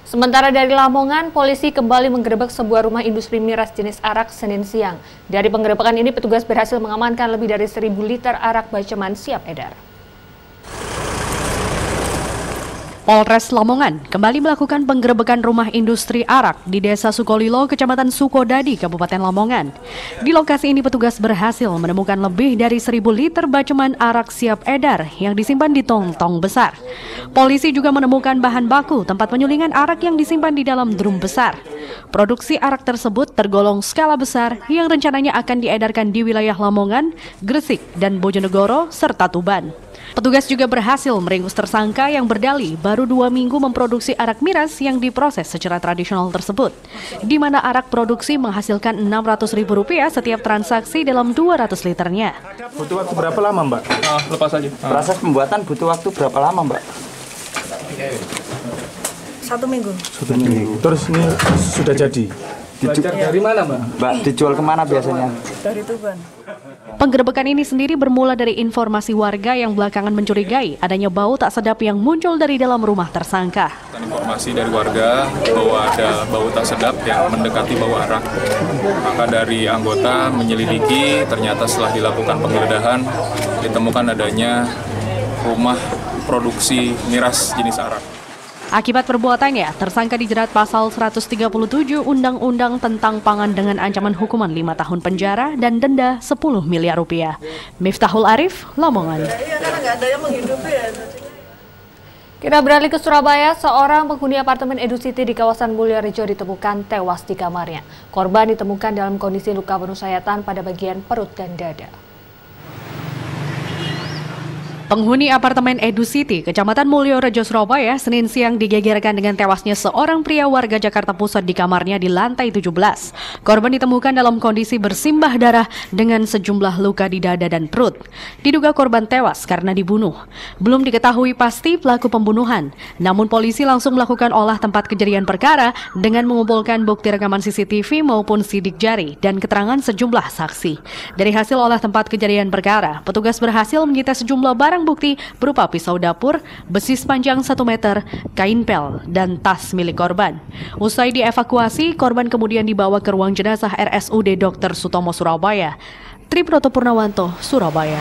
Sementara dari Lamongan, polisi kembali menggerebek sebuah rumah industri miras jenis arak Senin siang. Dari penggerebekan ini, petugas berhasil mengamankan lebih dari 1.000 liter arak baceman siap edar. Polres Lamongan kembali melakukan penggerebekan rumah industri arak di Desa Sukolilo, Kecamatan Sukodadi, Kabupaten Lamongan. Di lokasi ini petugas berhasil menemukan lebih dari 1.000 liter baceman arak siap edar yang disimpan di tong-tong besar. Polisi juga menemukan bahan baku tempat penyulingan arak yang disimpan di dalam drum besar. Produksi arak tersebut tergolong skala besar yang rencananya akan diedarkan di wilayah Lamongan, Gresik, dan Bojonegoro, serta Tuban. Petugas juga berhasil meringkus tersangka yang berdalih baru 2 minggu memproduksi arak miras yang diproses secara tradisional tersebut, di mana arak produksi menghasilkan Rp600.000 setiap transaksi dalam 200 liternya. Butuh waktu berapa lama, Mbak? Lepas aja. Proses pembuatan butuh waktu berapa lama, Mbak? 1 minggu. 1 minggu. Terus ini sudah jadi? Dari mana, Mbak? Mbak, dijual kemana biasanya? Dari Tuban. Penggerebekan ini sendiri bermula dari informasi warga yang belakangan mencurigai adanya bau tak sedap yang muncul dari dalam rumah tersangka. Informasi dari warga bahwa ada bau tak sedap yang mendekati bau arak. Maka dari anggota menyelidiki, ternyata setelah dilakukan penggeledahan ditemukan adanya rumah produksi miras jenis arak. Akibat perbuatannya, tersangka dijerat pasal 137 Undang-Undang tentang Pangan dengan ancaman hukuman 5 tahun penjara dan denda 10 miliar rupiah. Miftahul Arif, Lamongan. Kita beralih ke Surabaya, seorang penghuni apartemen Edusiti di kawasan Mulyorejo ditemukan tewas di kamarnya. Korban ditemukan dalam kondisi luka penuh sayatan pada bagian perut dan dada. Penghuni apartemen Edusiti, Kecamatan Mulyorejo, Surabaya, Senin siang digegerkan dengan tewasnya seorang pria warga Jakarta Pusat di kamarnya di lantai 17. Korban ditemukan dalam kondisi bersimbah darah dengan sejumlah luka di dada dan perut. Diduga korban tewas karena dibunuh. Belum diketahui pasti pelaku pembunuhan, namun polisi langsung melakukan olah tempat kejadian perkara dengan mengumpulkan bukti rekaman CCTV maupun sidik jari dan keterangan sejumlah saksi. Dari hasil olah tempat kejadian perkara, petugas berhasil menyita sejumlah barang bukti berupa pisau dapur, besi sepanjang 1 meter, kain pel, dan tas milik korban. Usai dievakuasi, korban kemudian dibawa ke ruang jenazah RSUD Dr. Sutomo, Surabaya. Triproto Purnawanto, Surabaya.